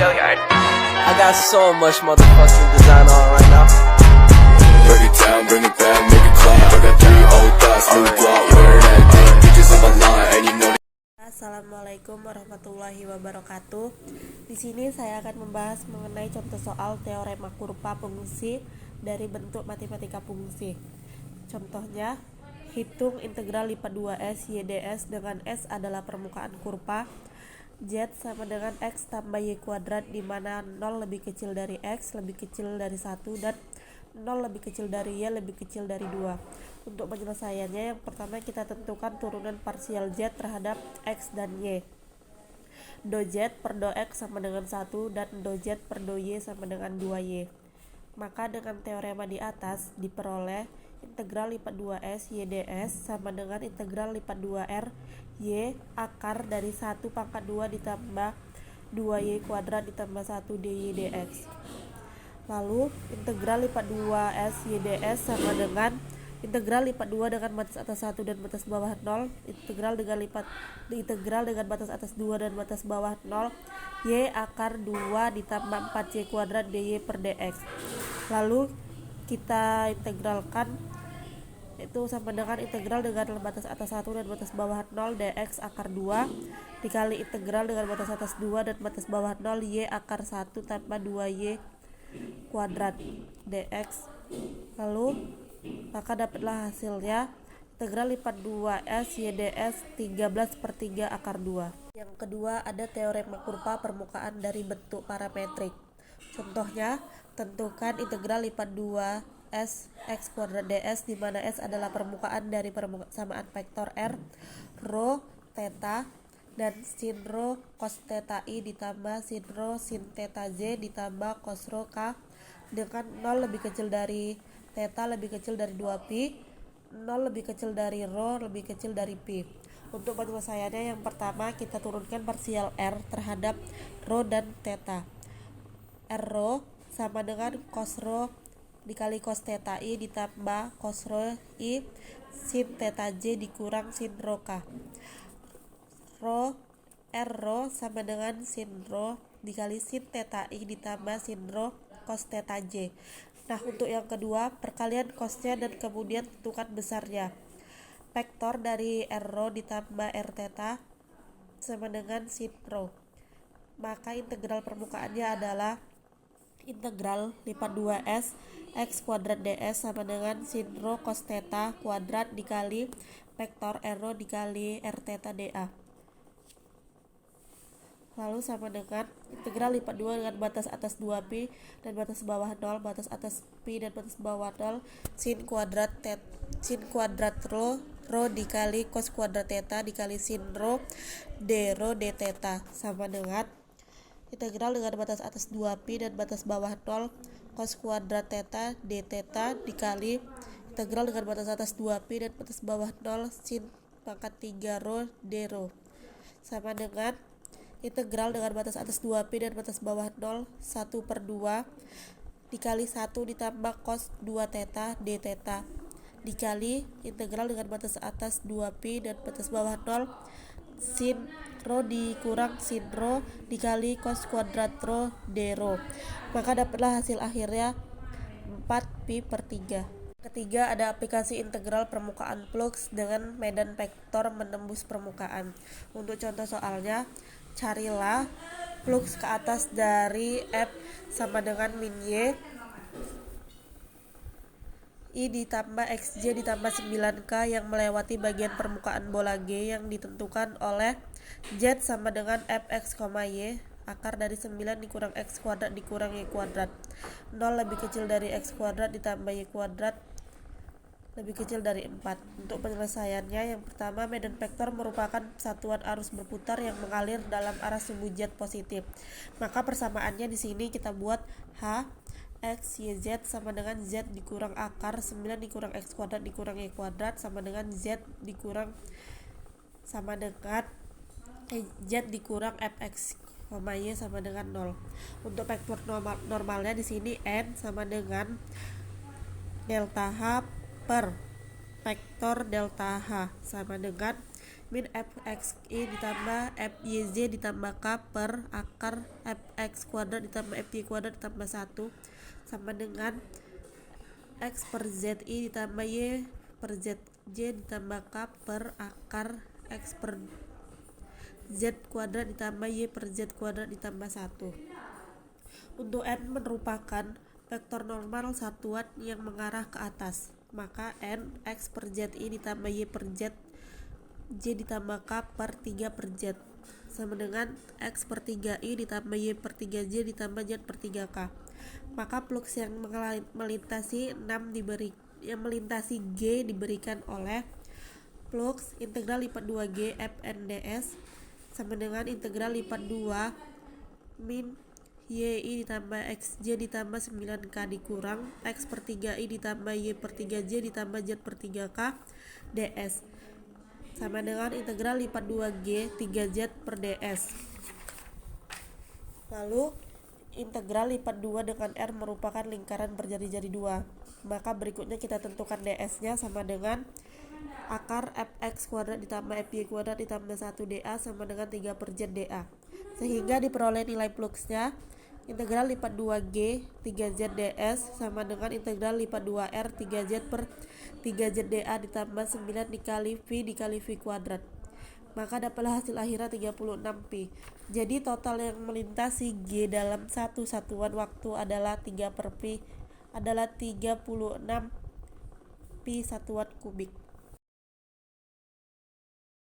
I got so much motherfucking design on right now. Break it down, bring it back, make it clap. I got 3 old thoughts, new block, where that thing. Bitches on my line, and you know. Assalamualaikum warahmatullahi wabarakatuh. Di sini saya akan membahas mengenai contoh soal teorema kurva fungsi dari bentuk matematika fungsi. Contohnya, hitung integral lipat 2S YDS dengan S adalah permukaan kurva. Z sama dengan X tambah Y kuadrat, di mana 0 lebih kecil dari X, lebih kecil dari 1, dan 0 lebih kecil dari Y, lebih kecil dari 2. Untuk penyelesaiannya, yang pertama kita tentukan turunan parsial Z terhadap X dan Y. Do Z per do X sama dengan 1, dan do Z per do Y sama dengan 2Y. Maka dengan teorema di atas diperoleh integral lipat 2S YDS sama dengan integral lipat 2R Y akar dari 1 pangkat 2 ditambah 2Y kuadrat ditambah 1 DY dx. Lalu integral lipat 2S YDS sama dengan integral lipat 2 dengan batas atas 1 dan batas bawah 0, integral dengan batas atas 2 dan batas bawah 0, Y akar 2 ditambah 4Y kuadrat DY per dx. Lalu kita integralkan, itu sama dengan integral dengan batas atas 1 dan batas bawah 0 dx akar 2 dikali integral dengan batas atas 2 dan batas bawah 0 Y akar 1 tambah 2Y kuadrat dx. Lalu maka dapatlah hasilnya integral lipat 2S YDS 13/3 akar 2. Yang kedua ada teorema kurva permukaan dari bentuk parametrik. Contohnya, tentukan integral lipat 2S X kuadrat ds, di mana S adalah permukaan dari persamaan vektor R, rho, theta, dan sin rho cos theta I ditambah sin rho sin theta J ditambah cos rho K dengan 0 lebih kecil dari theta lebih kecil dari 2pi, 0 lebih kecil dari rho lebih kecil dari pi. Untuk penyelesaiannya, yang pertama kita turunkan parsial R terhadap rho dan theta. R rho sama dengan cos rho dikali cos theta I ditambah cos rho I sin theta J dikurang sin rho K. R rho sama dengan sin rho dikali sin theta I ditambah sin rho cos theta J. Nah, untuk yang kedua, perkalian cosnya dan kemudian tentukan besarnya. Vektor dari R rho ditambah R theta sama dengan sin rho. Maka integral permukaannya adalah integral lipat 2S X kuadrat ds sama dengan sin rho cos theta kuadrat dikali vektor R rho dikali R theta dA. Lalu sama dengan integral lipat 2 dengan batas atas 2pi dan batas bawah 0, batas atas pi dan batas bawah 0, sin kuadrat rho dikali cos kuadrat theta dikali sin rho d rho d theta sama dengan integral dengan batas atas 2pi dan batas bawah 0, cos kuadrat theta d theta dikali integral dengan batas atas 2pi dan batas bawah 0, sin pangkat 3 rho d rho sama dengan integral dengan batas atas 2pi dan batas bawah 0 1/2 dikali 1 ditambah cos 2 theta d theta dikali integral dengan batas atas 2pi dan batas bawah 0 sin rho dikurang sin rho dikali cos kuadrat rho d rho. Maka dapatlah hasil akhirnya 4pi/3. Ketiga, ada aplikasi integral permukaan flux dengan medan vektor menembus permukaan. Untuk contoh soalnya, carilah flux ke atas dari F sama dengan min Y I ditambah XJ ditambah 9K yang melewati bagian permukaan bola G yang ditentukan oleh Z sama dengan Fx, Y akar dari 9 dikurang X kuadrat dikurang Y kuadrat. 0 lebih kecil dari X kuadrat ditambah Y kuadrat lebih kecil dari 4. Untuk penyelesaiannya, yang pertama, medan vektor merupakan satuan arus berputar yang mengalir dalam arah sumbu Z positif. Maka persamaannya di sini kita buat H X Y Z sama dengan Z dikurang akar 9 dikurang X kuadrat dikurang Y kuadrat sama dengan Z dikurang Z dikurang Fx, Y sama dengan 0. Untuk vektor normalnya di sini N sama dengan delta H per vektor delta H sama dengan min fxi ditambah fyz ditambah k per akar fx kuadrat ditambah fy kuadrat ditambah 1 sama dengan x per zi ditambah y per zj ditambah k per akar x per z kuadrat ditambah y per z kuadrat ditambah 1. Untuk n merupakan vektor normal satuan yang mengarah ke atas, maka n x per zi ditambah y per z j ditambah k per 3 per z sama dengan x per 3i ditambah y per 3j ditambah z per 3k. Maka flux yang melintasi G diberikan oleh flux integral lipat 2G Fn ds sama dengan integral lipat 2 min yi ditambah xj ditambah 9k dikurang x per 3i ditambah y per 3j ditambah z per 3k ds sama dengan integral lipat 2G 3Z per ds. Lalu integral lipat 2 dengan R merupakan lingkaran berjari-jari 2. Maka berikutnya kita tentukan ds-nya sama dengan akar fx kuadrat ditambah fy kuadrat ditambah 1 dA sama dengan 3 per Z dA. Sehingga diperoleh nilai fluxnya integral lipat 2G 3Z ds sama dengan integral lipat 2R 3Z per 3Z dA ditambah 9 dikali V kuadrat. Maka dapatlah hasil akhirnya 36pi. Jadi total yang melintasi G dalam satu satuan waktu adalah 3 per pi adalah 36 pi satuan kubik.